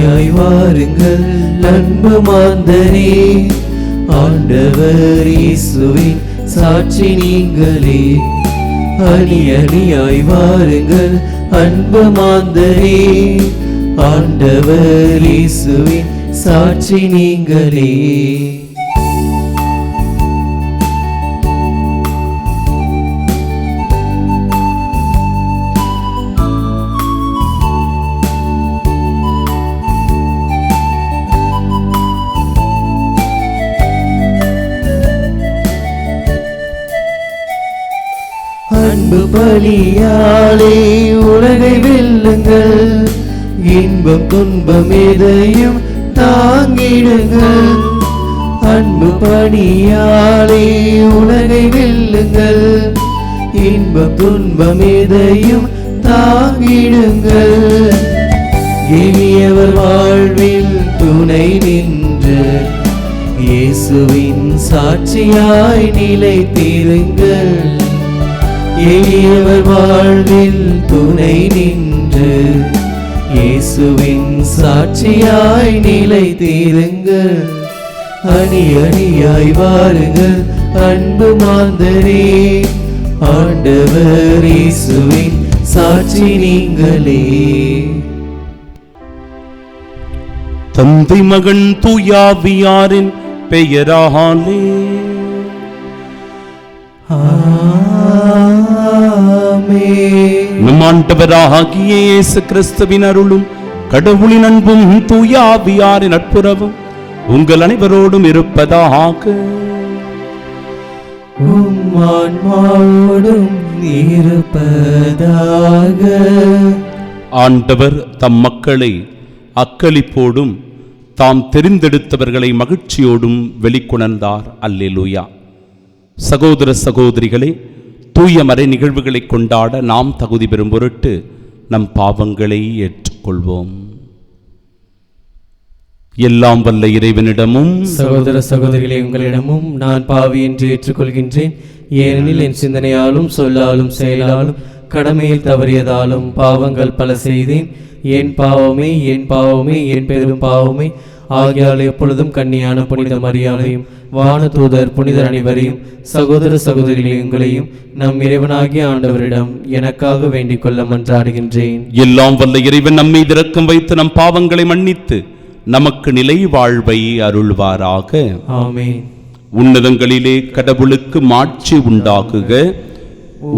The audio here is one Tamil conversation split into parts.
அணியாய் வாருங்கள் அன்பு மாந்தரே, ஆண்டவர் இயேசுவின் சாட்சி நீங்களே. அணியாய் வாருங்கள் அன்பு மாந்தரே, ஆண்டவர் இயேசுவின் சாட்சி நீங்களே. அன்பு பலியாலே உலகை வெல்லுங்கள், இன்பம் துன்பம் எதையும் தாங்கிடுங்கள். அன்பு பலியாலே உலகை வெல்லுங்கள், இன்பம் துன்பம் எதையும் தாங்கிடுங்கள். எளியவர் வாழ்வில் துணை நின்று இயேசுவின் சாட்சியாய் நிலைத்திருங்கள். எளியவர் வாழ்வில் துணை நின்று இயேசுவின் சாட்சியாய் நிலைத்திருங்கள். அணியாய் வாருங்கள் அன்பு மாந்தரே, ஆண்டவர் இயேசுவின் சாட்சி நீங்களே. தந்தை மகன் தூயாவியாரின் பெயராலே நம் ஆண்டவராகிய இயேசு கிறிஸ்துவின் அருளும் கடவுளின் அன்பும் தூயாவியாரின் நட்புறவும் உங்கள் அனைவரோடும் இருப்பதாக. ஆண்டவர் தம் மக்களை அக்களிப்போடும் தாம் தெரிந்தெடுத்தவர்களை மகிழ்ச்சியோடும் வெளிக்கொணர்ந்தார். அல்லேலூயா. சகோதர சகோதரிகளே, தூய மறை நிகழ்வுகளை கொண்டாட நாம் தகுதி பெறும் பொருட்டு நம் பாவங்களை ஏற்றுக்கொள்வோம். எல்லாம் வல்ல இறைவனிடமும் சகோதர சகோதரிகளே உங்களிடமும் நான் பாவி என்று ஏற்றுக்கொள்கின்றேன். ஏனெனில் என் சிந்தனையாலும் சொல்லாலும் செயலாலும் கடமையில் தவறியதாலும் பாவங்கள் பல செய்தேன். என் பாவமே என் பாவமே என் பெரும் பாவமே. ஆகியால் எப்பொழுதும் கன்னியான புனித மரியாதையும் வான தூதர் புனிதர் அனைவரையும் சகோதர சகோதரிகளை உங்களையும் நம் இறைவனாகிய ஆண்டவரிடம் எனக்காக வேண்டிக் கொள்ள மன்றாடுகின்றேன். எல்லாம் வல்ல இறைவன் நம்மை இரக்கம் வைத்து நம் பாவங்களை மன்னித்து நமக்கு நிலை வாழ்வை அருள்வாராக. ஆமென். உன்னதங்களிலே கடவுளுக்கு மாட்சி உண்டாகுக,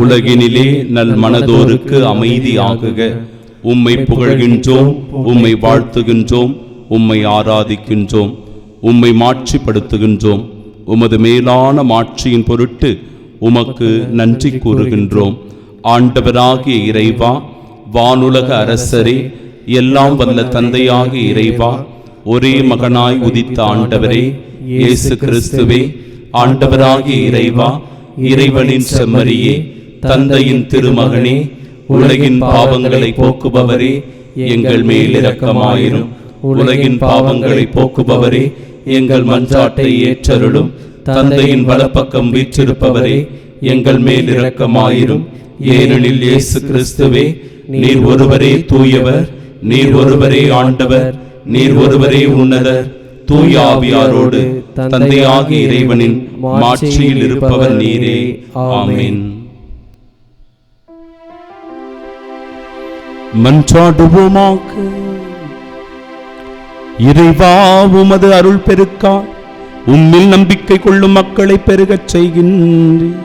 உலகினிலே நல் மனதோருக்கு அமைதியாகுக. உம்மை புகழ்கின்றோம், உம்மை வாழ்த்துகின்றோம், உம்மை ஆராதிக்கின்றோம், உம்மை மாட்சிப்படுத்துகின்றோம். உமது மேலான மாட்சியின் பொருட்டு உமக்கு நன்றி கூறுகின்றோம். ஆண்டவராகிய இறைவா, வானுலக அரசரே, எல்லாம் வல்ல தந்தையாகிய இறைவா, ஒரே மகனாய் உதித்த ஆண்டவரே இயேசு கிறிஸ்துவே, ஆண்டவராகிய இறைவா, இறைவனின் செம்மறியே, தந்தையின் திருமகனே, உலகின் பாவங்களை போக்குபவரே, எங்கள் மேல் இரக்கமாயிரும். உலகின் பாவங்களை போக்குபவரே, எங்கள் மன்றாட்டை ஏற்றருளும். தந்தையின் வலப்பக்கம் வீற்றிருப்பவரே, எங்கள் மேல் இரக்கமாயிரும். ஏனெனில் இயேசு கிறிஸ்துவே, நீர் ஒருவரே தூயவர், நீர் ஒருவரே ஆண்டவர், நீர் ஒருவரே உன்னதர். தூய ஆவியாரோடு தந்தையாகிய இறைவனின் மாட்சியில் இருப்பவர் நீரே. ஆமென். மன்றாடுவோமாக. இறைவா, உமது அருள் பெருக்கா உம்மில் நம்பிக்கை கொள்ளும் மக்களை பெருகச் செய்கின்றீர்.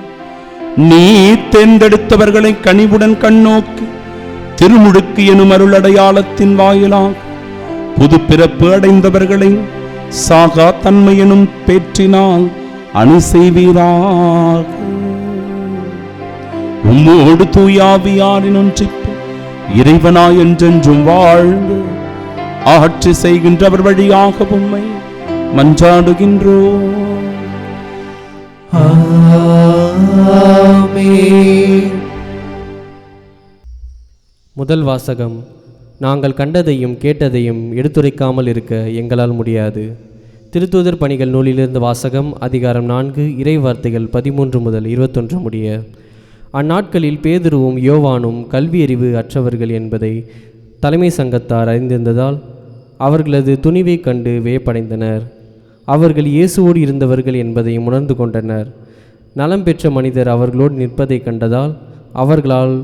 நீ தேர்ந்தெடுத்தவர்களை கனிவுடன் கண்ணோக்கி திருமுழுக்கு எனும் அருள் அடையாளத்தின் வாயிலாக புது பிறப்பு அடைந்தவர்களை சாகா தன்மை எனும் பேற்றினால் அணி செய்வீராக. உம்மோடு தூயாவியாரின் ஒன்றிப்பு இறைவனாய் என்றென்றும் வாழ்ந்து ஆட்சி செய்கின்றவர் வழியாக உம்மை மன்றாடுகின்றோம். முதல் வாசகம். நாங்கள் கண்டதையும் கேட்டதையும் எடுத்துரைக்காமல் இருக்க எங்களால் முடியாது. திருத்தூதர் பணிகள் நூலிலிருந்து வாசகம். அதிகாரம் 4, இறை வார்த்தைகள் 13 முதல் 21 முடிய. அந்நாட்களில் பேதுருவும் யோவானும் கல்வியறிவு அற்றவர்கள் என்பதை தலைமை சங்கத்தார் அறிந்திருந்ததால் அவர்களது துணிவைக் கண்டு வியப்படைந்தனர். அவர்கள் இயேசுவோடு இருந்தவர்கள் என்பதை உணர்ந்து கொண்டனர். நலம் பெற்ற மனிதர் அவர்களோடு நிற்பதை கண்டதால் அவர்களால்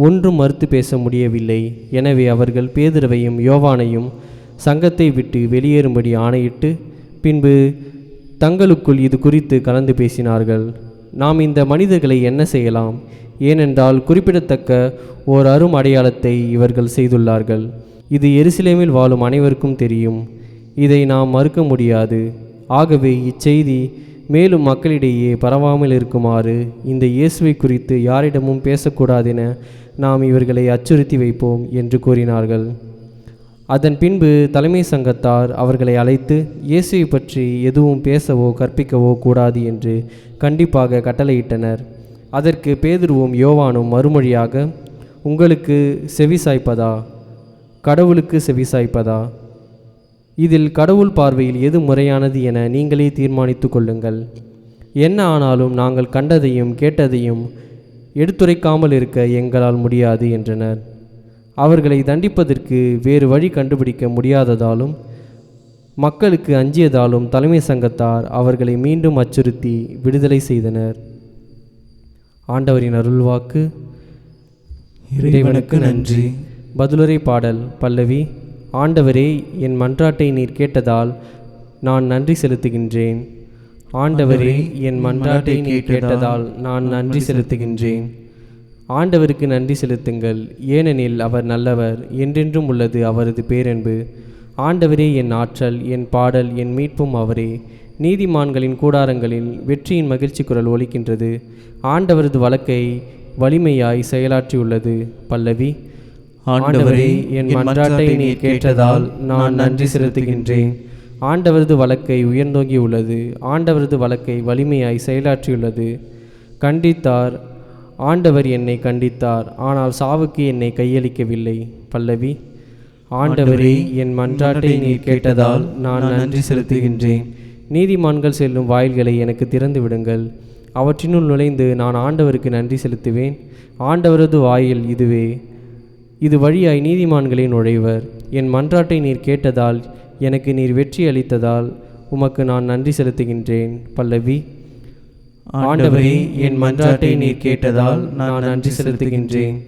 ஒன்றும் மறுத்து பேச முடியவில்லை. எனவே அவர்கள் பேதுருவையும் யோவானையும் சங்கத்தை விட்டு வெளியேறும்படி ஆணையிட்டு பின்பு தங்களுக்குள் இது குறித்து கலந்து பேசினார்கள். நாம் இந்த மனிதர்களை என்ன செய்யலாம்? ஏனென்றால் குறிப்பிடத்தக்க ஓர் அரும் அடையாளத்தை இவர்கள் செய்துள்ளார்கள். இது எருசலேமில் வாழும் அனைவருக்கும் தெரியும். இதை நாம் மறுக்க முடியாது. ஆகவே இச்செய்தி மேலும் மக்களிடையே பரவாமல் இருக்குமாறு இந்த இயேசுவை குறித்து யாரிடமும் பேசக்கூடாதென நாம் இவர்களை அச்சுறுத்தி வைப்போம் என்று கூறினார்கள். அதன் பின்பு தலைமை சங்கத்தார் அவர்களை அழைத்து இயேசுவை பற்றி எதுவும் பேசவோ கற்பிக்கவோ கூடாது என்று கண்டிப்பாக கட்டளையிட்டனர். அதற்கு பேதுருவும் யோவானும் மறுமொழியாக, உங்களுக்கு செவிசாய்ப்பதா கடவுளுக்கு செவிசாய்ப்பதா? இதில் கடவுள் பார்வையில் எது முறையானது என நீங்களே தீர்மானித்து கொள்ளுங்கள். என்ன ஆனாலும் நாங்கள் கண்டதையும் கேட்டதையும் எடுத்துரைக்காமல் இருக்க எங்களால் முடியாது என்றனர். அவர்களை தண்டிப்பதற்கு வேறு வழி கண்டுபிடிக்க முடியாததாலும் மக்களுக்கு அஞ்சியதாலும் தலைமை சங்கத்தார் அவர்களை மீண்டும் அச்சுறுத்தி விடுதலை செய்தனர். ஆண்டவரின் அருள்வாக்கு. இறைவனுக்கு நன்றி. பதிலுரை பாடல் பல்லவி. ஆண்டவரே, என் மன்றாட்டை நீர் கேட்டதால் நான் நன்றி செலுத்துகின்றேன். ஆண்டவரே, என் மன்றாட்டை நீர் கேட்டதால் நான் நன்றி செலுத்துகின்றேன். ஆண்டவருக்கு நன்றி செலுத்துங்கள், ஏனெனில் அவர் நல்லவர், என்றென்றும் உள்ளது அவரது பேரன்பு. ஆண்டவரே என் ஆற்றல், என் பாடல், என் மீட்பும் அவரே. நீதிமான்களின் கூடாரங்களில் வெற்றியின் மகிழ்ச்சி குரல் ஒலிக்கின்றது. ஆண்டவரது வழக்கை வலிமையாய் செயலாற்றியுள்ளது. பல்லவி. ஆண்டவரே, என் மன்றாட்டை நீர் கேட்டதால் நான் நன்றி செலுத்துகின்றேன். ஆண்டவரது வழக்கை உயர்ந்தோங்கி உள்ளது. ஆண்டவரது வழக்கை வலிமையாய் செயலாற்றியுள்ளது. கண்டித்தார், ஆண்டவர் என்னை கண்டித்தார், ஆனால் சாவுக்கு என்னை கையளிக்கவில்லை. பல்லவி. ஆண்டவரே, என் மன்றாட்டை நீர் கேட்டதால் நான் நன்றி செலுத்துகின்றேன். நீதிமான்கள் செல்லும் வாயில்களை எனக்கு திறந்து விடுங்கள். அவற்றினுள் நுழைந்து நான் ஆண்டவருக்கு நன்றி செலுத்துவேன். ஆண்டவரது வாயில் இதுவே, இது வழியாய் நீதிமான்களே நுழைவர். என் மன்றாட்டை நீர் கேட்டதால் எனக்கு நீர் வெற்றி அளித்ததால் உமக்கு நான் நன்றி செலுத்துகின்றேன். பல்லவி. ஆண்டவரே, என் மன்றாட்டை நீர் கேட்டதால் நான் நன்றி செலுத்துகின்றேன்.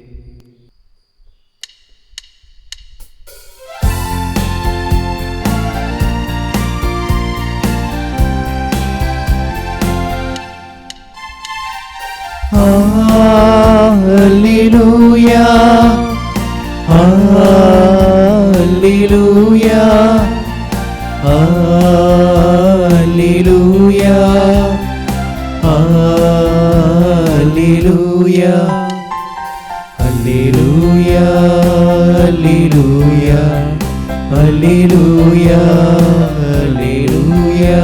அல்லேலூயா, அல்லேலூயா, அல்லேலூயா, அல்லேலூயா, அல்லேலூயா, அல்லேலூயா, அல்லேலூயா, அல்லேலூயா,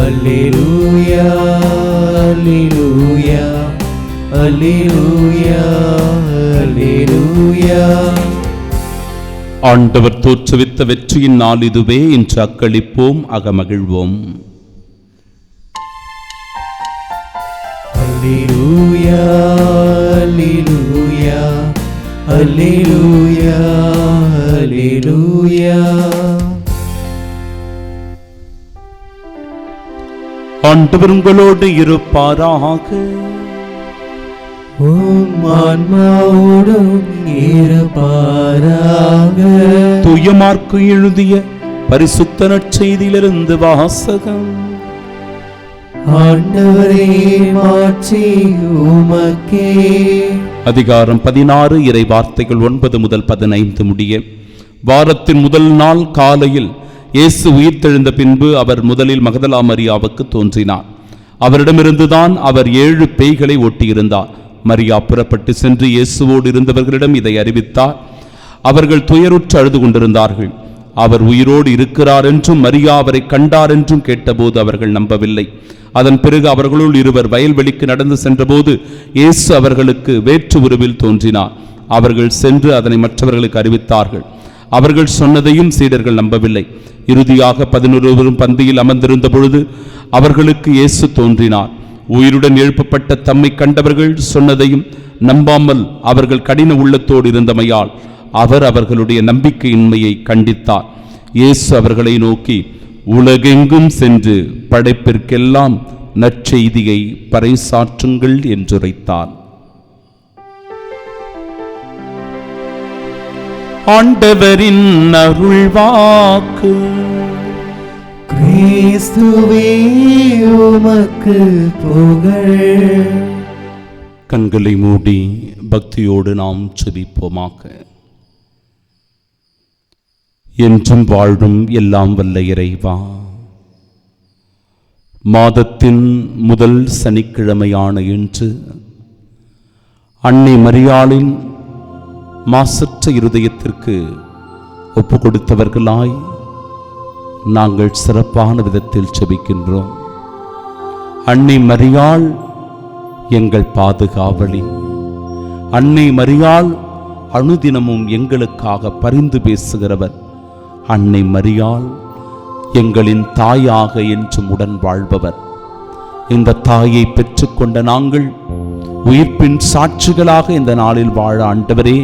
அல்லேலூயா, அல்லேலூயா, அல்லேலூயா, அல்லேலூயா. ஆண்டவர் தோற்றுவித்த வெற்றியின் நாள் இதுவே என்று அக்களிப்போம், அகமகிழ்வோம். அல்லேலூயா, அல்லேலூயா, அல்லேலூயா, அல்லேலூயா. ஆண்டவர் உங்களோடு இருப்பாராக. உம் ஆன்மாவோடும் இருப்பாராக. தூய மார்க்கு எழுதிய பரிசுத்த நற்செய்தியிலிருந்து வாசகம். ஆண்டவரே, மாட்சி உமக்கே. அதிகாரம் 16, இறை வார்த்தைகள் 9 முதல் 15 முடிய. வாரத்தின் முதல் நாள் காலையில் இயேசு உயிர்த்தெழுந்த பின்பு அவர் முதலில் மகதலா மரியாவுக்கு தோன்றினார். அவரிடமிருந்துதான் அவர் 7 பேய்களை ஓட்டியிருந்தார். மரியா புறப்பட்டு சென்று இயேசுவோடு இருந்தவர்களிடம் இதை அறிவித்தார். அவர்கள் துயருற்று அழுது கொண்டிருந்தார்கள். அவர் உயிரோடு இருக்கிறார் என்றும் மரியா அவரை கண்டார் என்றும் கேட்டபோது அவர்கள் நம்பவில்லை. அதன் பிறகு அவர்களுள் இருவர் வயல்வெளிக்கு நடந்து சென்றபோது இயேசு அவர்களுக்கு வேற்று உருவில் தோன்றினார். அவர்கள் சென்று அதனை மற்றவர்களுக்கு அறிவித்தார்கள். அவர்கள் சொன்னதையும் சீடர்கள் நம்பவில்லை. இறுதியாக 11 பந்தியில் அமர்ந்திருந்த பொழுது அவர்களுக்கு இயேசு தோன்றினார். உயிருடன் எழுப்பப்பட்ட தம்மை கண்டவர்கள் சொன்னதையும் நம்பாமல் அவர்கள் கடின உள்ளத்தோடு இருந்தமையால் அவர் அவர்களுடைய நம்பிக்கையின்மையை கண்டித்தார். இயேசு அவர்களை நோக்கி, உலகெங்கும் சென்று படைப்பிற்கெல்லாம் நற்செய்தியை பறைசாற்றுங்கள் என்றுரைத்தார். ஆண்டவரின் அருள்வாக்கு. கிறிஸ்துவே உமக்கு புகழ். கண்களை மூடி பக்தியோடு நாம் செபிப்போமாக. என்றும் வாழும் எல்லாம் வல்ல இறைவா, மாதத்தின் முதல் சனிக்கிழமையான இன்று அன்னை மரியாளின் மாசற்ற இருதயத்திற்கு ஒப்பு கொடுத்தவர்களாய் நாங்கள் சிறப்பான விதத்தில் செபிக்கின்றோம். அன்னை மரியாள் எங்கள் பாதுகாவலி. அன்னை மரியாள் அனுதினமும் எங்களுக்காக பரிந்து பேசுகிறவர். அன்னை மரியாள் எங்களின் தாயாக என்றும் உடன் வாழ்பவர். இந்த தாயை பெற்றுக்கொண்ட நாங்கள் உயிர்ப்பின் சாட்சிகளாக இந்த நாளில் வாழ ஆண்டவரே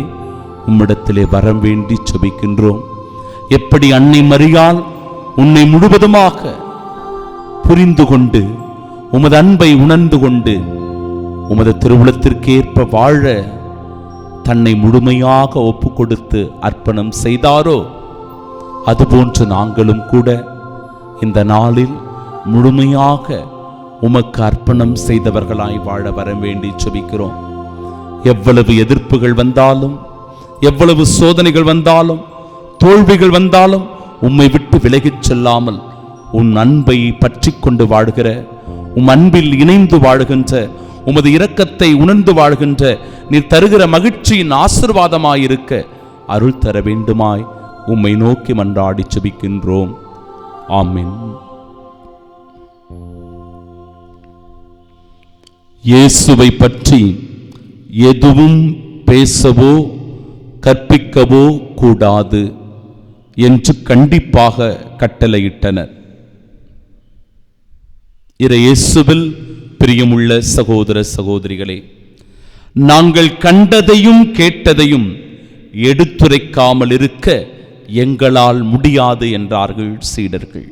உம்மிடத்திலே வரம் வேண்டி செபிக்கின்றோம். எப்படி அன்னை மரியாள் உன்னை முழுவதுமாக புரிந்து கொண்டு உமது அன்பை உணர்ந்து கொண்டு உமது திருவுளத்திற்கேற்ப வாழ தன்னை முழுமையாக ஒப்பு கொடுத்து அர்ப்பணம் செய்தாரோ, அதுபோன்று நாங்களும் கூட இந்த நாளில் முழுமையாக உமக்கு அர்ப்பணம் செய்தவர்களாய் வாழ வர வேண்டி செபிக்கிறோம். எவ்வளவு எதிர்ப்புகள் வந்தாலும், எவ்வளவு சோதனைகள் வந்தாலும், தோல்விகள் வந்தாலும் உம்மை விட்டு விலகிச் செல்லாமல் உன் அன்பை பற்றி கொண்டு வாழ்கிற, உம் அன்பில் இணைந்து வாழ்கின்ற, உமது இரக்கத்தை உணர்ந்து வாழ்கின்ற நீர் தருகிற மகிழ்ச்சியின் ஆசீர்வாதமாயிருக்க அருள் தர வேண்டுமாய் உம்மை நோக்கி மன்றாடி செபிக்கின்றோம். ஆமென். இயேசுவை பற்றி எதுவும் பேசவோ கற்பிக்கவோ கூடாது என்று கண்டிப்பாக கட்டளையிட்டனர். இயேசுவில் பிரியமுள்ள சகோதர சகோதரிகளே, நாங்கள் கண்டதையும் கேட்டதையும் எடுத்துரைக்காமல் இருக்க எங்களால் முடியாது என்றார்கள் சீடர்கள்.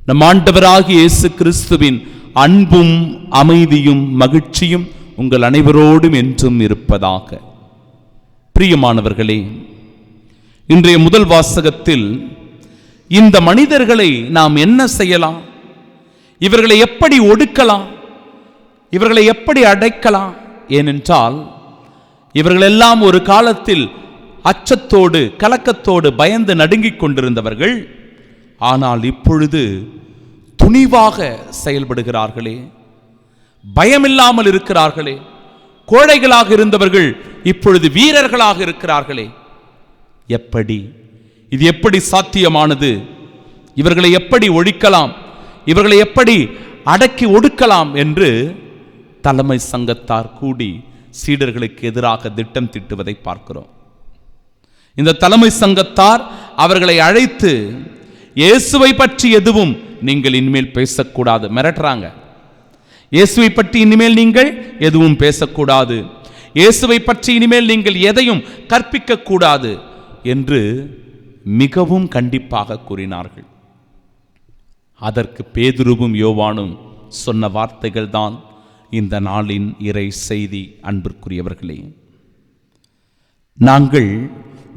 நம் ஆண்டவராகிய இயேசு கிறிஸ்துவின் அன்பும் அமைதியும் மகிழ்ச்சியும் உங்கள் அனைவரோடும் என்றும் இருப்பதாக. பிரியமானவர்களே, இன்றைய முதல் வாசகத்தில் இந்த மனிதர்களை நாம் என்ன செய்யலாம், இவர்களை எப்படி ஒடுக்கலாம், இவர்களை எப்படி அடைக்கலாம்? ஏனென்றால் இவர்களெல்லாம் ஒரு காலத்தில் அச்சத்தோடு கலக்கத்தோடு பயந்து நடுங்கிக் கொண்டிருந்தவர்கள். ஆனால் இப்பொழுது துணிவாக செயல்படுகிறார்களே, பயமில்லாமல் இருக்கிறார்களே. கோழைகளாக இருந்தவர்கள் இப்பொழுது வீரர்களாக இருக்கிறார்களே. எப்படி இது எப்படி சாத்தியமானது? இவர்களை எப்படி ஒழிக்கலாம், இவர்களை எப்படி அடக்கி ஒடுக்கலாம் என்று தலைமை சங்கத்தார் கூடி சீடர்களுக்கு எதிராக திட்டம் தீட்டுவதை பார்க்கிறோம். இந்த தலைமை சங்கத்தார் அவர்களை அழைத்து இயேசுவை பற்றி எதுவும் நீங்கள் இனிமேல் பேசக்கூடாது, மிரட்டுறாங்க. இயேசுவை பற்றி இனிமேல் நீங்கள் எதுவும் பேசக்கூடாது, இயேசுவை பற்றி இனிமேல் நீங்கள் எதையும் கற்பிக்க கூடாது என்று மிகவும் கண்டிப்பாக கூறினார்கள். அதற்கு பேதுருவும் யோவானும் சொன்ன வார்த்தைகள் தான் இந்த நாளின் இறை செய்தி. அன்பிற்குரியவர்களே, நாங்கள்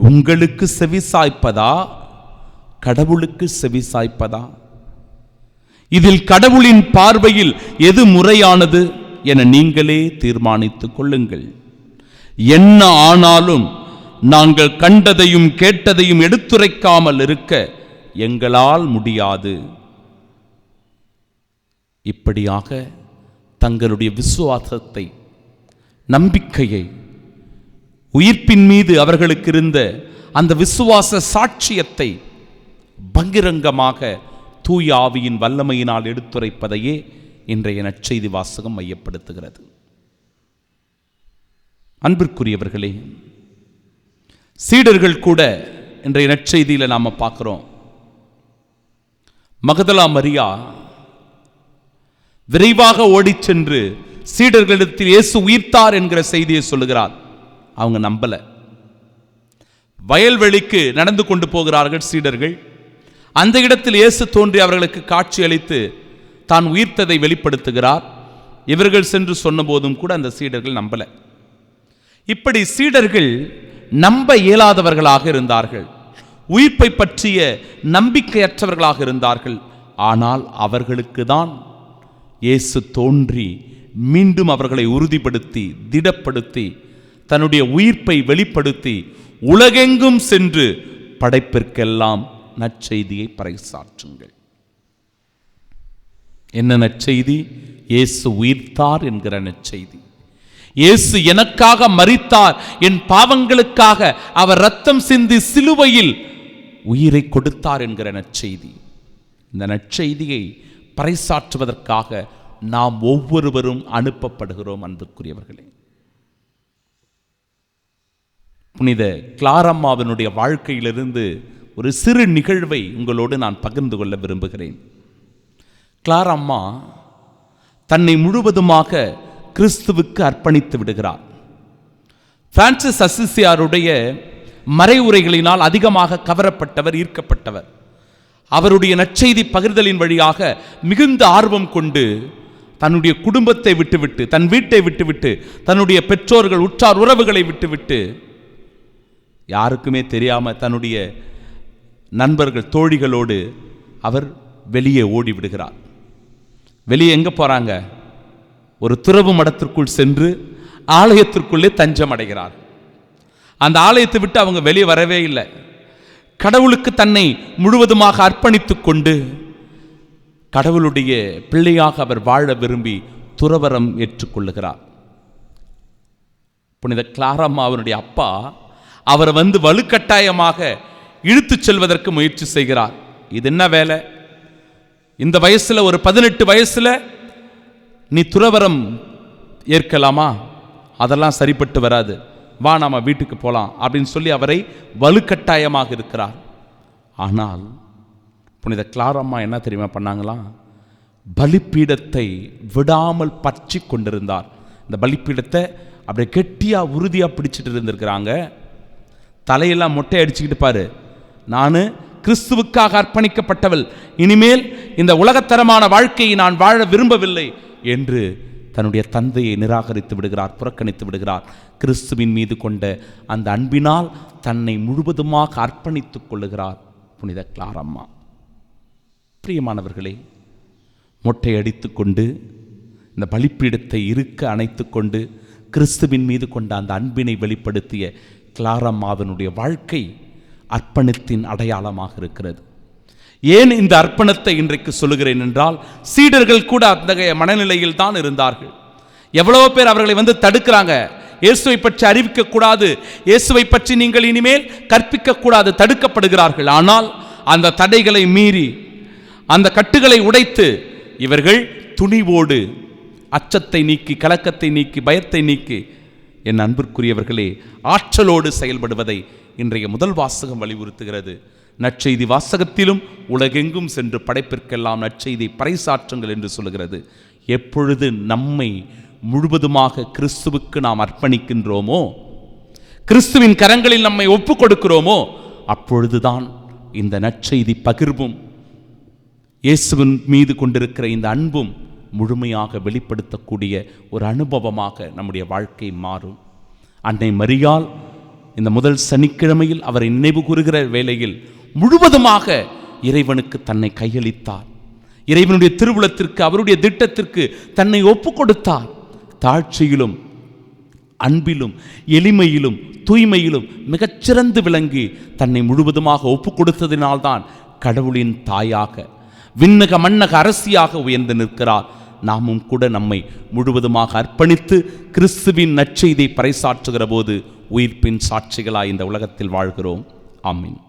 உங்களுக்கு செவிசாய்ப்பதா கடவுளுக்கு செவிசாய்ப்பதா? இதில் கடவுளின் பார்வையில் எது முறையானது என நீங்களே தீர்மானித்துக் கொள்ளுங்கள். என்ன ஆனாலும் நாங்கள் கண்டதையும் கேட்டதையும் எடுத்துரைக்காமல் இருக்க எங்களால் முடியாது. இப்படியாக தங்களுடைய விசுவாசத்தை, நம்பிக்கையை, உயிர்ப்பின் மீது அவர்களுக்கு இருந்த அந்த விசுவாச சாட்சியத்தை பகிரங்கமாக தூய ஆவியின் வல்லமையினால் எடுத்துரைப்பதையே இன்றைய நற்செய்தி வாசகம் மையப்படுத்துகிறது. அன்பிற்குரியவர்களே, சீடர்கள் கூட இன்றைய நற்செய்தியில் நாம பார்க்கிறோம். மகதலா மரியா விரைவாக ஓடிச் சென்று சீடர்களிடத்தில் இயேசு உயிர்த்தார் என்கிற செய்தியை சொல்லுகிறார். அவங்க நம்பல. வயல்வெளிக்கு நடந்து கொண்டு போகிறார்கள் சீடர்கள். அந்த இடத்தில் இயேசு தோன்றி அவர்களுக்கு காட்சி அளித்து தான் உயிர்த்ததை வெளிப்படுத்துகிறார். இவர்கள் சென்று சொன்னபோதும் கூட அந்த சீடர்கள் நம்பல. இப்படி சீடர்கள் நம்ப இயலாதவர்களாக இருந்தார்கள், உயிர்ப்பை பற்றிய நம்பிக்கையற்றவர்களாக இருந்தார்கள். ஆனால் அவர்களுக்கு தான் இயேசு தோன்றி மீண்டும் அவர்களை உறுதிப்படுத்தி திடப்படுத்தி தன்னுடைய உயிர்ப்பை வெளிப்படுத்தி உலகெங்கும் சென்று படைப்பிற்கெல்லாம் நற்செய்தியை பறைசாற்றுங்கள். என்ன நற்செய்தி? இயேசு உயிர்த்தார் என்கிற நற்செய்தி. இயேசு எனக்காக மரித்தார், என் பாவங்களுக்காக அவர் இரத்தம் சிந்தி சிலுவையில் உயிரை கொடுத்தார் என்கிற நற்செய்தி. இந்த நற்செய்தியை பறைசாற்றுவதற்காக நாம் ஒவ்வொருவரும் அனுப்பப்படுகிறோம். அன்புக்குரியவர்களே, புனித கிளாரம்மாவினுடைய வாழ்க்கையிலிருந்து ஒரு சிறு நிகழ்வை உங்களோடு நான் பகிர்ந்து கொள்ள விரும்புகிறேன். கிளாரம்மா தன்னை முழுவதுமாக கிறிஸ்துவுக்கு அர்ப்பணித்து விடுகிறார். பிரான்சிஸ் அசிசியாருடைய மறைவுரைகளினால் அதிகமாக கவரப்பட்டவர், ஈர்க்கப்பட்டவர். அவருடைய நற்செய்தி பகிர்தலின் வழியாக மிகுந்த ஆர்வம் கொண்டு தன்னுடைய குடும்பத்தை விட்டுவிட்டு, தன் வீட்டை விட்டுவிட்டு, தன்னுடைய பெற்றோர்கள் உற்றார் உறவுகளை விட்டுவிட்டு, யாருக்குமே தெரியாம தன்னுடைய நண்பர்கள் தோழிகளோடு அவர் வெளியே ஓடிவிடுகிறார். வெளியே எங்க போறாங்க? ஒரு துறவு மடத்திற்குள் சென்று ஆலயத்திற்குள்ளே தஞ்சம் அடைகிறார். அந்த ஆலயத்தை விட்டு அவங்க வெளியே வரவே இல்லை. கடவுளுக்கு தன்னை முழுவதுமாக அர்ப்பணித்துக் கொண்டு கடவுளுடைய பிள்ளையாக அவர் வாழ விரும்பி துறவரம் ஏற்றுக்கொள்ளுகிறார். புனித கிளாரம்மா அவருடைய அப்பா அவரை வலுக்கட்டாயமாக இழுத்துச் செல்வதற்கு முயற்சி செய்கிறார். இது என்ன வேலை? இந்த வயசுல, ஒரு 18 வயசுல நீ துறவரம் ஏற்கலாமா? அதெல்லாம் சரிப்பட்டு வராது, வா நாம வீட்டுக்கு போலாம் அப்படின்னு சொல்லி அவரை வலுக்கட்டாயமாக இருக்கிறார். ஆனால் புனித கிளாரம்மா என்ன தெரியுமா பண்ணாங்களாம்? பலிப்பீடத்தை விடாமல் பற்றி கொண்டிருந்தார். இந்த பலிப்பீடத்தை அப்படியே கெட்டியா உறுதியா பிடிச்சிட்டு இருந்திருக்கிறாங்க. தலையெல்லாம் மொட்டை அடிச்சுக்கிட்டு, பாரு, நான் கிறிஸ்துவுக்காக அர்ப்பணிக்கப்பட்டவள், இனிமேல் இந்த உலகத்தரமான வாழ்க்கையை நான் வாழ விரும்பவில்லை என்று தன்னுடைய தந்தையை நிராகரித்து விடுகிறார், புறக்கணித்து விடுகிறார். கிறிஸ்துவின் மீது கொண்ட அந்த அன்பினால் தன்னை முழுவதுமாக அர்ப்பணித்துக் கொள்ளுகிறார் புனித கிளாரம்மா. பிரியமானவர்களே, மொட்டை அடித்து கொண்டு இந்த பலிப்பீடத்தை இருக்க அணைத்து கொண்டு கிறிஸ்துவின் மீது கொண்ட அந்த அன்பினை வெளிப்படுத்திய கிளாரம்மாவினுடைய வாழ்க்கை அர்ப்பணத்தின் அடையாளமாக இருக்கிறது. ஏன் இந்த அர்ப்பணத்தை இன்றைக்கு சொல்லுகிறேன் என்றால், சீடர்கள் கூட அத்தகைய மனநிலையில் தான் இருந்தார்கள். எவ்வளவு பேர் அவர்களை தடுக்கிறாங்க, இயேசுவை பற்றி அறிவிக்க கூடாது, இயேசுவை பற்றி நீங்கள் இனிமேல் கற்பிக்க கூடாது, தடுக்கப்படுகிறார்கள். ஆனால் அந்த தடைகளை மீறி, அந்த கட்டுகளை உடைத்து இவர்கள் துணிவோடு அச்சத்தை நீக்கி, கலக்கத்தை நீக்கி, பயத்தை நீக்கி, என் அன்பிற்குரியவர்களே, ஆற்றலோடு செயல்படுவதை இன்றைய முதல் வாசகம் வலியுறுத்துகிறது. நற்செய்தி வாசகத்திலும் உலகெங்கும் சென்று படைப்பிற்கெல்லாம் நற்செய்தி பறைசாற்றுங்கள் என்று சொல்கிறது. எப்பொழுது நம்மை முழுவதுமாக கிறிஸ்துவுக்கு நாம் அர்ப்பணிக்கின்றோமோ, கிறிஸ்துவின் கரங்களில் நம்மை ஒப்புக் கொடுக்கிறோமோ, அப்பொழுதுதான் இந்த நற்செய்தி பகிர்வும் இயேசுவின் மீது கொண்டிருக்கிற இந்த அன்பும் முழுமையாக வெளிப்படுத்தக்கூடிய ஒரு அனுபவமாக நம்முடைய வாழ்க்கை மாறும். அன்னை மரியாள் இந்த முதல் சனிக்கிழமையில் அவரை நினைவு கூறுகிற வேளையில் முழுவதுமாக இறைவனுக்கு தன்னை கையளித்தார். இறைவனுடைய திருவுளத்திற்கு, அவருடைய திட்டத்திற்கு தன்னை ஒப்பு கொடுத்தார். தாழ்ச்சியிலும் அன்பிலும் எளிமையிலும் தூய்மையிலும் மிகச்சிறந்து விளங்கி தன்னை முழுவதுமாக ஒப்பு கொடுத்ததினால்தான் கடவுளின் தாயாக, விண்ணக மன்னக அரசியாக உயர்ந்து நிற்கிறார். நாமும் கூட நம்மை முழுவதுமாக அர்ப்பணித்து கிறிஸ்துவின் நற்செய்தியை பறைசாற்றுகிற போது உயிர்ப்பின் சாட்சிகளாய் இந்த உலகத்தில் வாழ்கிறோம். ஆமீன்.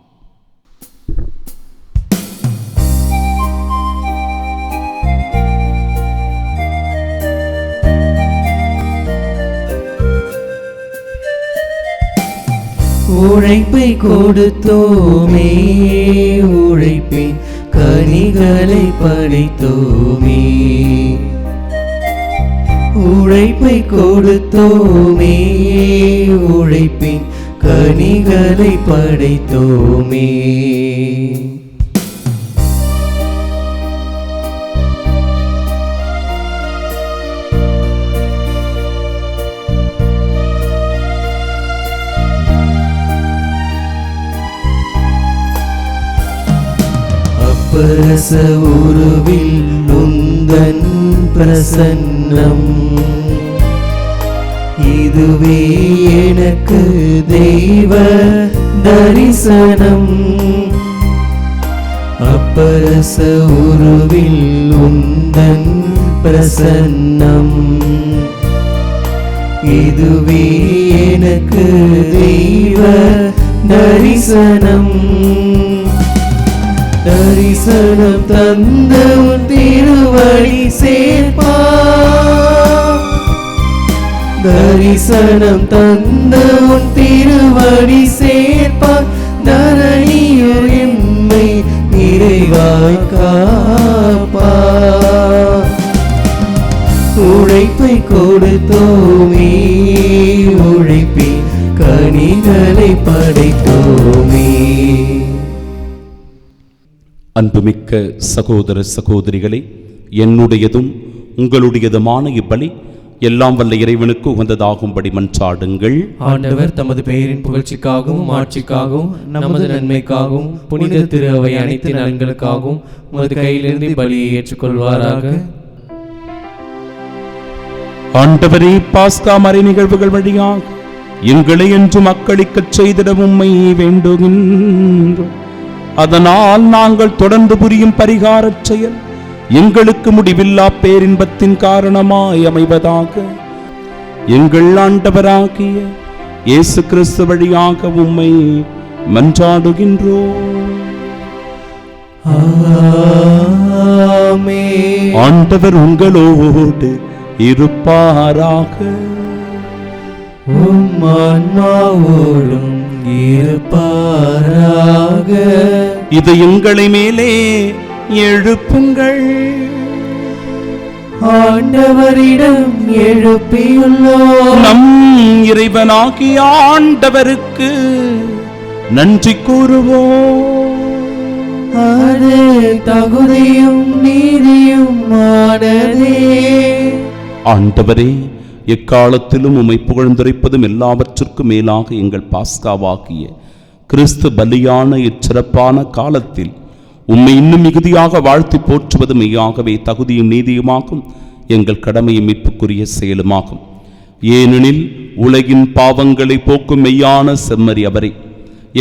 உழைப்பை கொடுத்தோமே, உழைப்பின் கனிகளை படைத்தோமே. உழைப்பை கொடுத்தோமே, உழைப்பின் கனிகளை படைத்தோமே. அப்பரச உருவில் உந்தன் பிரசன்னம் இதுவே எனக்கு தெய்வ தரிசனம். அப்பரச உருவில் உந்தன் பிரசன்னம் இதுவே எனக்கு தெய்வ தரிசனம். தரிசனம் தந்த உன் திருவடி சேர்ப்பா, தரிசனம் தந்த உன் திருவடி சேர்ப்பா, தரணியோர் எம்மை நிறைவாய் காப்பா. உழைப்பை கொடுத்தோமே, உழைப்பின் கனிகளை படைத்தோமே. அன்புமிக்க சகோதர சகோதரிகளே, என்னுடையதும் உங்களுடையதுமான இப்பலி எல்லாம் வல்ல இறைவனுக்கு உகந்ததாகும்படி மன்றாடுங்கள். ஆண்டவர் தமது பெயரின் புகழ்ச்சிக்காகவும் ஆட்சிக்காகவும் நமது நன்மைக்காகவும் புனித திரு அவை அனைத்து நலன்களுக்காகவும் உமது கையிலிருந்து பலியை ஏற்றுக்கொள்வாராக. ஆண்டவரே, பாஸ்கா மறை நிகழ்வுகள் வழியாக எங்களை என்று மக்களுக்குச் செய்திட உம்மை வேண்டுகின்றோம். அதனால் நாங்கள் தொடர்ந்து புரியும் பரிகாரச் செயல் எங்களுக்கு முடிவில்லா பேரின்பத்தின் காரணமாய் அமைவதாக. எங்கள் ஆண்டவராகிய இயேசு கிறிஸ்து வழியாக உம்மை மன்றாடுகின்றோம். ஆமென். ஆண்டவர் உங்களோடு இருப்பாராக. உம் ஆன்மாவோடும் இருப்பாராக. இது எங்களை மேலே எழுப்புங்கள். ஆண்டவரிடம் எழுப்பியுள்ளோம். நம் இறைவனாகிய ஆண்டவருக்கு நன்றி கூறுவோம். அது தகுதியும் நீதியும் ஆனதே. ஆண்டவரே, எக்காலத்திலும் உம்மை புகழ்ந்துரைப்பதும் எல்லாவற்றிற்கும் மேலாக எங்கள் பாஸ்காவாகிய கிறிஸ்து பலியான இச்சிறப்பான காலத்தில் உம்மை இன்னும் மிகுதியாக வாழ்த்தி போற்றுவது மெய்யாகவே தகுதியும் நீதியுமாகும், எங்கள் கடமையும் மீட்புக்குரிய செயலுமாகும். ஏனெனில் உலகின் பாவங்களை போக்கும் மெய்யான செம்மறி அவரே,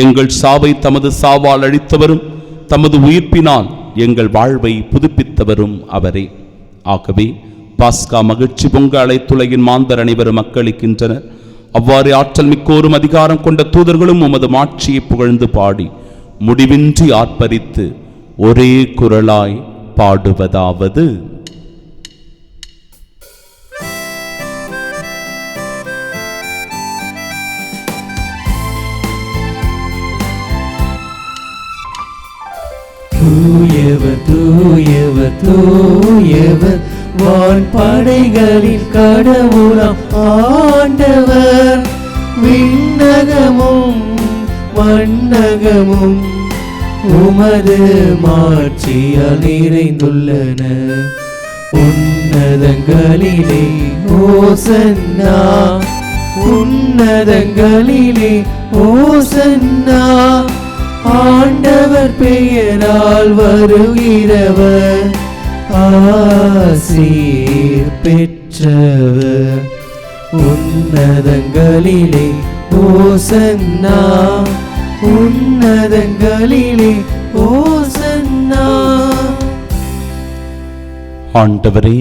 எங்கள் சாவை தமது சாவால் அழித்தவரும் தமது உயிர்ப்பினால் எங்கள் வாழ்வை புதுப்பித்தவரும் அவரே. ஆகவே பாஸ்கா மகிழ்ச்சி பொங்க அழைத்துலகின் மாந்தர் அனைவரும் மக்களிக்கின்றனர். அவ்வாறு ஆற்றல் மிக்கோரும் அதிகாரம் கொண்ட தூதர்களும் உமது மாட்சியை புகழ்ந்து பாடி முடிவின்றி ஆர்ப்பரித்து ஒரே குரலாய் பாடுவதாவது: தூயவர் தூயவர் தூயவர் வான்படைகளின் கடவுளாம் ஆண்டவர். விண்ணகமும் மண்ணகமும் உமது மாட்சியால் நிறைந்துள்ளன. உன்னதங்களிலே ஓசன்னா, உன்னதங்களிலே ஓசன்னா. ஆண்டவர் பெயரால் வருகிறவர் ஆசீர் பெற்றவர். உன்னதங்களிலே ஓசன்னா, உன்னதங்களிலே ஓசன்னா. ஆண்டவரே,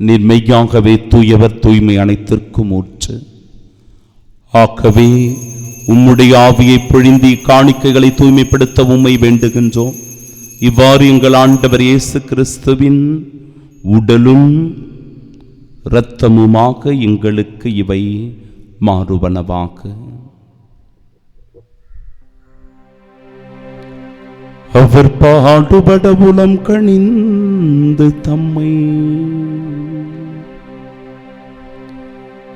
நீர் மெய்யாகவே தூயவர், தூய்மை அனைத்திற்கும் ஊற்று. ஆகவே உம்முடைய ஆவியை பொழிந்தி காணிக்கைகளை தூய்மைப்படுத்த உம்மை வேண்டுகின்றோம். இவ்வாறு எங்கள் ஆண்டவர் இயேசு கிறிஸ்துவின் உடலும் இரத்தமுமாக எங்களுக்கு இவை மாறுவனவாக. அவர் பாடுபட உளம் கனிந்து தம்மை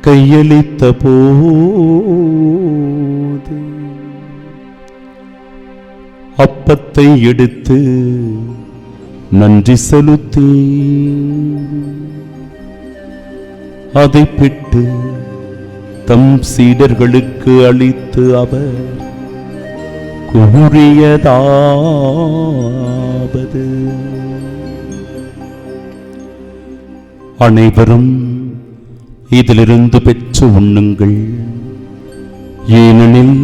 கையளித்த போது அப்பத்தை எடுத்து நன்றி செலுத்தி அதை பிட்டு தம் சீடர்களுக்கு அளித்து அவர் கூறியதாவது: தருவது. அனைவரும் இதிலிருந்து பெற்று உண்ணுங்கள், ஏனெனில்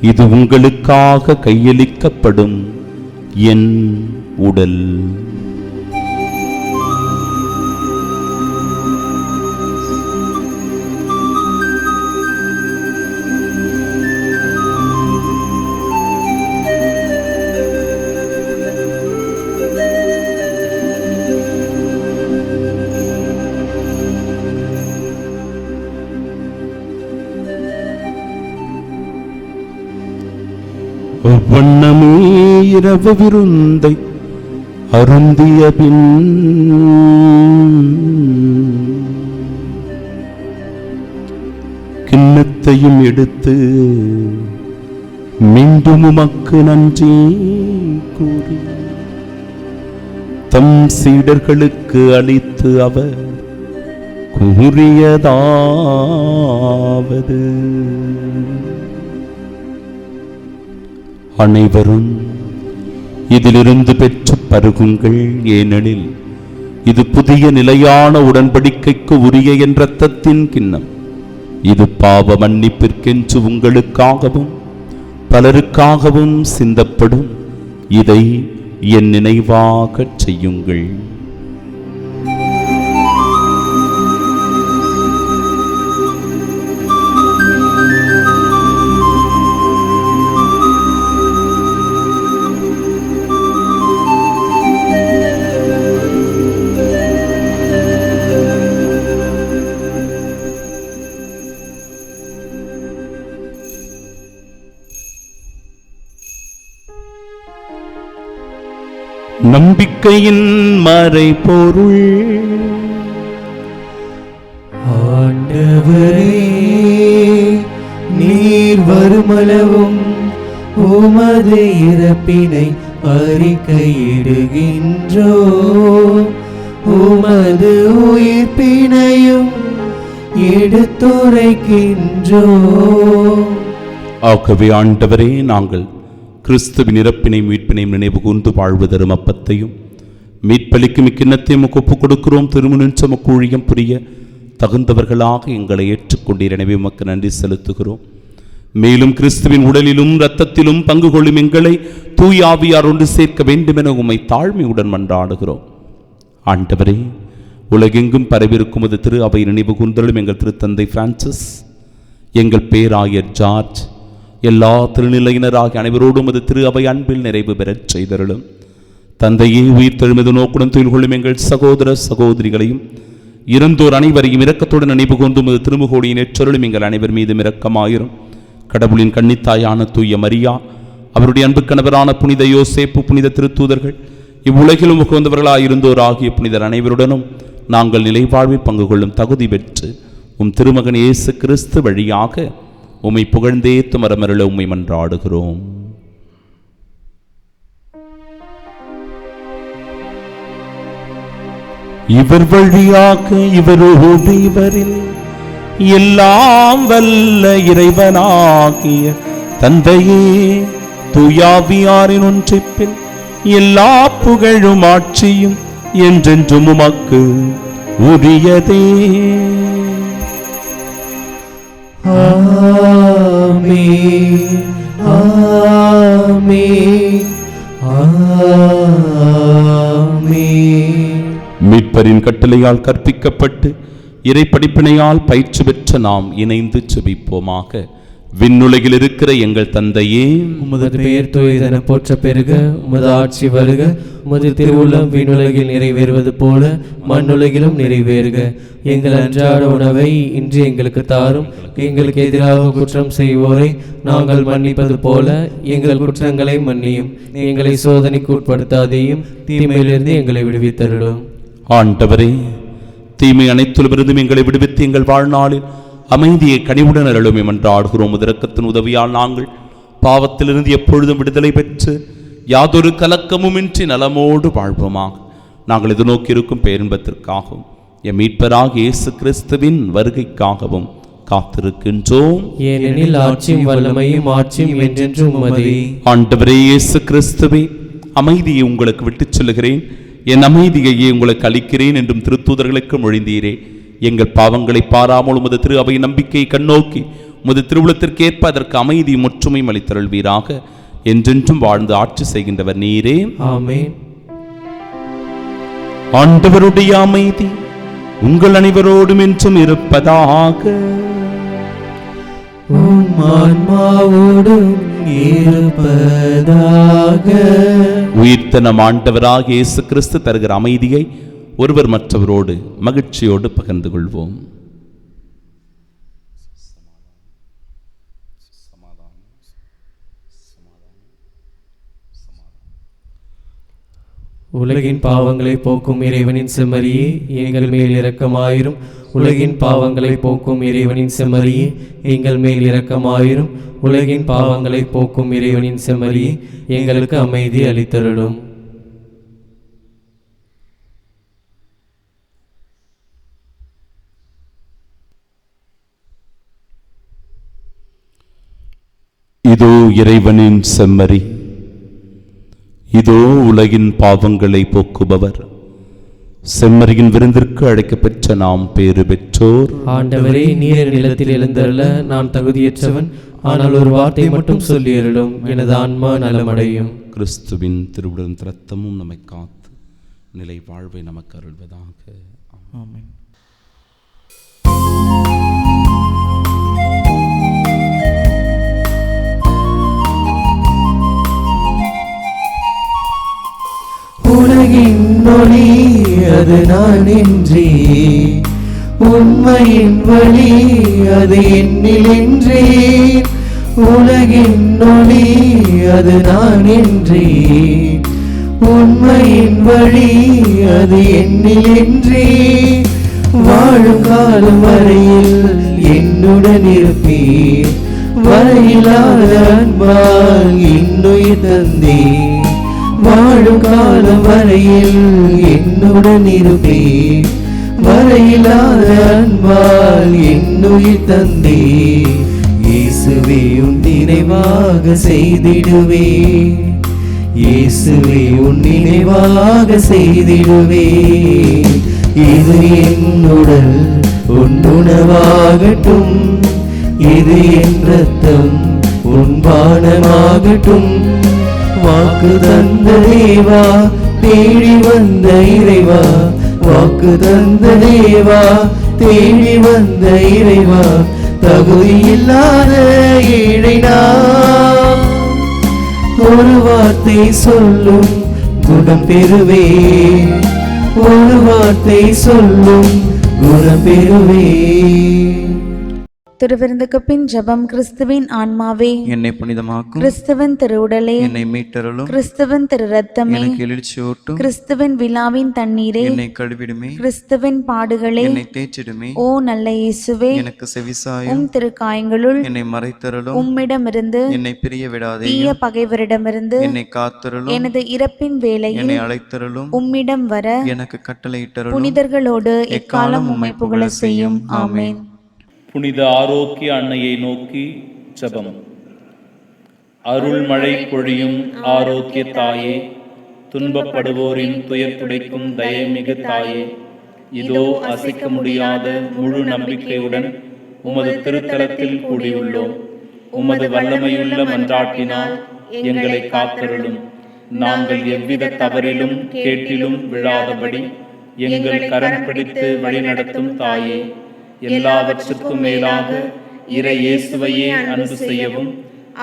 இது உங்களுக்காக கையளிக்கப்படும் என் உடல். வண்ணமே இரவு விருந்தை அருந்திய பின் கிண்ணத்தையும் எடுத்து மீண்டும் உமக்கு நன்றி கூறி தம் சீடர்களுக்கு அளித்து அவர் கூறியதாவது: அனைவரும் இதிலிருந்து பெற்று பருகுங்கள், ஏனெனில் இது புதிய நிலையான உடன்படிக்கைக்கு உரிய என் இரத்தத்தின் கிண்ணம். இது பாவ மன்னிப்பிற்கென்று உங்களுக்காகவும் பலருக்காகவும் சிந்தப்படும். இதை என் நினைவாகச் செய்யுங்கள். நம்பிக்கையின் மறைபொருள். ஆண்டவரே, நீர் வருமளவும் உமது இறப்பினை அறிக்கையிடுகின்றோ, உமது உயிர்ப்பினையும் எடுத்துரைக்கின்றோ. ஆகவே ஆண்டவரே, நாங்கள் கிறிஸ்துவின் இறப்பினை மீட்பினையும் நினைவு கூர்ந்து வாழ்வு தரும் அப்பத்தையும் மீட்பளிக்கும் இக்கிண்ணத்தையும் ஒப்புக் கொடுக்கிறோம். திருமுனின்று உமக்கு ஊழியம் புரிய தகுந்தவர்களாக எங்களை ஏற்றுக்கொண்டீர். எனவே உமக்கு நன்றி செலுத்துகிறோம். மேலும் கிறிஸ்துவின் உடலிலும் இரத்தத்திலும் பங்கு கொள்ளும் எங்களை தூய ஆவியார் ஒன்று சேர்க்க வேண்டும் என உம்மை தாழ்மையுடன் மன்றாடுகிறோம். ஆண்டவரே, உலகெங்கும் பரவிருக்கும் அது திரு அவை நினைவு கூர்ந்தலும் எங்கள் திருத்தந்தை பிரான்சிஸ், எங்கள் பேராயர் ஜார்ஜ், எல்லா திருநிலையினராகிய அனைவரோடும் அது திரு அவை அன்பில் நிறைவு பெறச் செய்தருளும். தந்தையே, உயிர் தெழுமது நோக்குடன் துயில் கொள்ளும் எங்கள் சகோதர சகோதரிகளையும் இறந்தோர் அனைவரையும் இரக்கத்துடன் நினைவு கூர்ந்தும் அது திருமுகோடியின் எச்சொருளும் எங்கள் அனைவர் மீதும் இரக்கமாயிரும். கடவுளின் கன்னித்தாயான தூய மரியா, அவருடைய அன்பு கணவரான புனித யோசேப்பு, புனித திருத்தூதர்கள், இவ்வுலகிலும் உகந்தவர்களாயிருந்தோர் ஆகிய புனிதர் அனைவருடனும் நாங்கள் நிலைவாழ்வில் பங்கு கொள்ளும் தகுதி பெற்று உம் திருமகன் இயேசு கிறிஸ்து வழியாக உம்மை புகழ்ந்தேத்து மரமருள உம்மை மன்றாடுகிறோம். இவர் வழியாக இவரோடு இவரில் எல்லாம் வல்ல இறைவனாகிய தந்தையே, தூயாவியாரின் ஒன்றிப்பில் எல்லா புகழும் ஆட்சியும் என்றென்றும் உமக்கு உரியதே. ஆமென், ஆமென், ஆமென். மீட்பரின் கட்டளையால் கற்பிக்கப்பட்டு இறைப்படிப்பினையால் பயிற்சி பெற்ற நாம் இணைந்து செபிப்போமாக. விண்ணுலகில் இருக்கிற எங்கள் தந்தையே, உமது பெயர் தூயதென போற்ற பெருக, உமது ஆட்சி வருக, உமது திருவுள்ளம் விண்ணுலகில் நிறைவேறுவது போல மண்ணுலகிலும் நிறைவேறுக. எங்கள் அன்றாட உணவை இன்று எங்களுக்கு தாரும். எங்களுக்கு எதிராக குற்றம் செய்வோரை நாங்கள் மன்னிப்பது போல எங்கள் குற்றங்களை மன்னியும். எங்களை சோதனைக்கு உட்படுத்தாதேயும், தீமையிலிருந்து எங்களை விடுவித்தருளும். ஆண்டவரே, தீமை அனைத்திலுமிருந்தும் எங்களை விடுவித்து எங்கள் வாழ்நாளில் அமைதியை கனிவுடன் அருளும் என்றாடுகிறோம். இரக்கத்தின் உதவியால் நாங்கள் பாவத்திலிருந்து எப்பொழுதும் விடுதலை பெற்று யாதொரு கலக்கமுமின்றி நலமோடு வாழ்வோமாக. நாங்கள் இது நோக்கி இருக்கும் பேரின்பத்திற்காகவும் எம் மீட்பராகிய இயேசு கிறிஸ்துவின் வருகைக்காகவும் காத்திருக்கின்றோம். ஏனெனில் ஆட்சியும் வல்லமையும் ஆட்சியும் என்றென்றும் உமதே. ஆண்டவரே இயேசு கிறிஸ்துவே, அமைதியை உங்களுக்கு விட்டுச் செல்கிறேன், என் அமைதியையே உங்களுக்கு அளிக்கிறேன் என்றும் திருத்தூதர்களுக்கு மொழிந்தீரே. எங்கள் பாவங்களை பாராமல் உமது திரு அவை நம்பிக்கையை கண்ணோக்கி உமது திருவுளத்திற்கேற்ப அதற்கு அமைதியும் ஒற்றுமையும் அளித்தருள்வீராக. என்றென்றும் வாழ்ந்து ஆட்சி செய்கின்றவர் நீரே. ஆமென். ஆண்டவருடைய அமைதி உங்கள் அனைவரோடும் என்றும் இருப்பதாக. உம் ஆன்மாவோடும் இருப்பதாக. உயிர்த்த நம் ஆண்டவராக இயேசு கிறிஸ்து தருகிற அமைதியை ஒருவர் மற்றவரோடு மகிழ்ச்சியோடு பகிர்ந்து கொள்வோம். உலகின் பாவங்களை போக்கும் இறைவனின் செம்மறியே, எங்கள் மேல் இரக்கமாயிரும். உலகின் பாவங்களை போக்கும் இறைவனின் செம்மறியே, எங்கள் மேல் இரக்கமாயிரும். உலகின் பாவங்களை போக்கும் இறைவனின் செம்மறியே, எங்களுக்கு அமைதி அளித்தருளும். இதோ இறைவனின் செம்மறி, இதோ உலகின் பாவங்களை போக்குபவர். செம்மறியின் விருந்திற்கு அழைக்கப்பெற்ற நாம் பேறு பெற்றோர். ஆண்டவரே, நீர் நிலத்தில் எழுந்தருள நான் தகுதியற்றவன், ஆனால் ஒரு வார்த்தை மட்டும் சொல்லியருளும், எனது ஆன்மா நலமடையும். கிறிஸ்துவின் திருவுடலும் இரத்தமும் நம்மை காத்து நிலை வாழ்வை நமக்கு அருள்வதாக. ஆமென். உலகின் ஒளி அது நான் என்றே, உண்மையின் வழி அது என்னில் என்றே. உலகின் ஒளி அது நான் என்றே, உண்மையின் வழி அது என்னில் என்றே. வாழும் காலம் வரையில் என்னுடன் இருப்பீர், வரையிலாத அன்பால் இன்னுயிர் தந்தே. வாழும் காலம் வரையில் என்னுடன் இருப்பீர், வரையிலாத அன்பால் என்னுயிர் தந்தே. இயேசுவே உன் நினைவாக செய்திடுவே, இயேசுவே உன் நினைவாக செய்திடுவே. இது என் உடல் உன் உணவாகட்டும், இது என் இரத்தம் உன் பானமாகட்டும். வாக்கு தந்த தேவா, தேடி வந்த இறைவா, வாக்கு தந்த தேவா, தேடி வந்த இறைவா. தகுதியில்லாத ஏழை நான், ஒரு வார்த்தை சொல்லும் குணம் பெறுவே, ஒரு வார்த்தை சொல்லும் குணம் பெறுவே. திருவிருந்துக்கு பின் ஜெபம். கிறிஸ்துவின் ஆன்மாவே என்னை புனிதமாக்கும், கிறிஸ்துவின் திருவுடலே என்னை மீட்டருளும், கிறிஸ்துவின் திரு ரத்தமே எனக்கு எழுச்சியூட்டும், கிறிஸ்துவின் விழாவின் தண்ணீரே என்னை கழுவிடுமே, கிறிஸ்துவின் பாடுகளே என்னை தேய்ச்சிடுமே. ஓ நல்ல இயேசுவே, எனக்கு செவிசாயும், உம் திருக்காயங்களுள் என்னை மறைத்தருளும், உம்மிடமிருந்து என்னை பிரிய விடாதே, தீய பகைவரிடமிருந்து என்னை காத்தருளும், எனது இறப்பின் வேளையில் என்னை அழைத்தருளும், உம்மிடம் வர எனக்கு கட்டளையிட்டருளும். புனிதர்களோடு எக்காலம் உம்மை புகழ செய்யும். ஆமென். புனித ஆரோக்கிய அன்னையை நோக்கி ஜெபம். அருள்மழை பொழியும் ஆரோக்கிய தாயே, துன்பப்படுவோரின் துயர் துடைக்கும் தயமிகு தாயே, இதோ அசைக்க முடியாத முழு நம்பிக்கையுடன் உமது திருத்தலத்தில் கூடியுள்ளோம். உமது வல்லமையுள்ள மன்றாட்டினால் எங்களை காத்தருளும். நாங்கள் எவ்வித தவறிலும் கேட்டிலும் விழாதபடி எங்கள் கரம் பிடித்து வழிநடத்தும் தாயே, எல்லாவற்றுக்கும் மேலாக இறை இயேசுவையே அன்பு செய்யவும்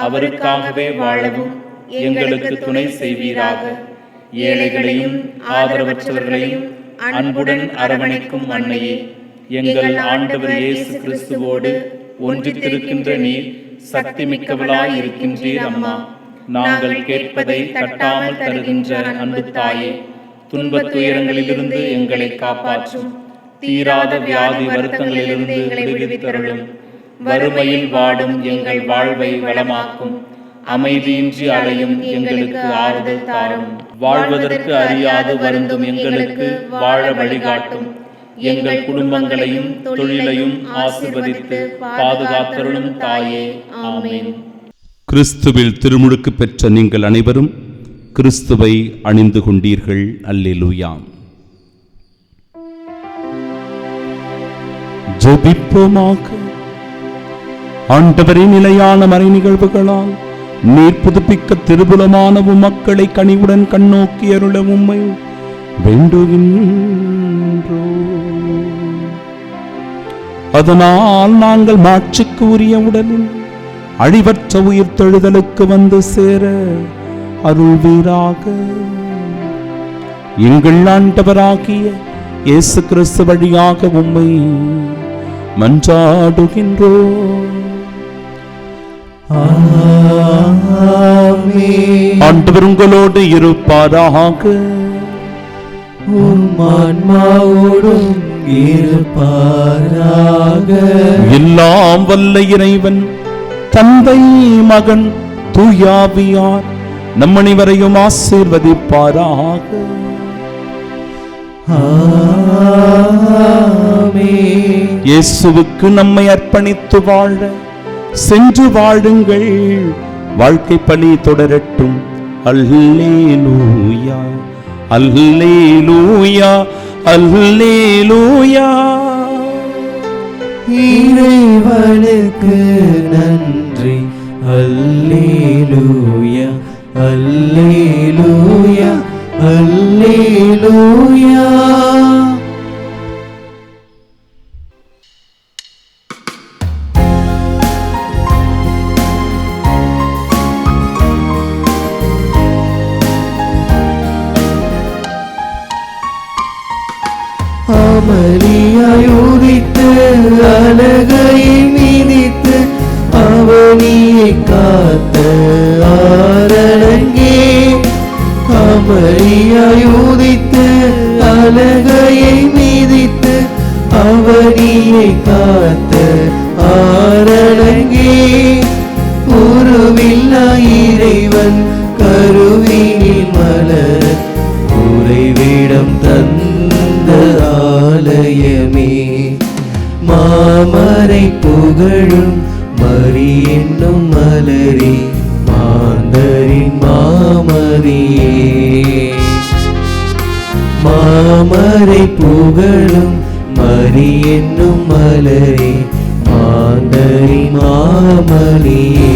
அவருக்காகவே வாழவும் எங்களுக்கு துணை செய்வீராக. ஏழைகளையும் ஆதரவற்றவர்களையும் அன்புடன் அரவணைக்கும் அன்னையே, எங்கள் ஆண்டவர் இயேசு கிறிஸ்துவோடு ஒன்றித்திருக்கின்ற நீர் சக்தி மிக்கவளாய் இருக்கின்றீர் அம்மா. நாங்கள் கேட்பதை தட்டாமல் தருகின்ற அன்பு தாயே, துன்பத் துயரங்களிலிருந்து எங்களை காப்பாற்றும். தீராத வியாதி வருத்தங்களிலிருந்து விடுவித்தருளும். வறுமையில் வாடும் எங்கள் வாழ்வை வளமாக்கும். அமைதியின்றி அலையும் எங்களுக்கு ஆறுதல் தாரும். வாழ்வதற்கு அறியாது வருந்தும் எங்களுக்கு வாழ வழிகாட்டும். எங்கள் குடும்பங்களையும் தொழிலையும் ஆசீர்வதித்து பாதுகாத்தருளும் தாயே. ஆமென். கிறிஸ்துவில் திருமுழுக்கு பெற்ற நீங்கள் அனைவரும் கிறிஸ்துவை அணிந்து கொண்டீர்கள். அல்லேலூயா. ஜெபிப்போமாக. ஆண்டவரின் நிலையான மறை நிகழ்வுகளால் நீர் புதுப்பிக்க திருபுலமான மக்களை கனிவுடன் கண்ணோக்கி அருள உம்மை வேண்டுகின்றோ. அதனால் நாங்கள் மாட்சிக்கு உரிய உடலில் அழிவற்ற உயிர் தெழுதலுக்கு வந்து சேர அருள்வீராக. எங்கள் ஆண்டவராகிய இயேசு கிறிஸ்து வழியாக உம்மை மன்றாடுகின்றோம். ஆண்டவர் உங்களோடு இருப்பாராக. உம் ஆன்மாவோடும் இருப்பாராக. எல்லாம் வல்ல இறைவன் தந்தை, மகன், தூயாவியார் நம் அனைவரையும் ஆசீர்வதிப்பாராக. இயேசுவுக்கு நம்மை அர்ப்பணித்து வாழ சென்று வாழுங்கள். வாழ்க்கை பணி தொடரட்டும். அல்லேலூயா, அல்லேலூயா, அல்லேலூயா. இறைவனுக்கு நன்றி. அல்லேலூயா, அல்லேலூயா, அல்லேலூயா. அமளியாய் உதித்து அலகையை மிதித்து அவனியை காத்த ஆரணங்கே. அமளியாய் உதித்து அலகையை மிதித்து அவனியை காத்த ஆரணங்கே. உருவில்லா இறைவன் கருவினில் மலர உறைவிடம் தந்த ஆலயமே. மாமரை புகழும் மரி என்னும் மலரே, மாந்தரின் மாமரியே. மாமரை புகழும் மரி என்னும் மலரே, மாந்தரின் மாமரியே.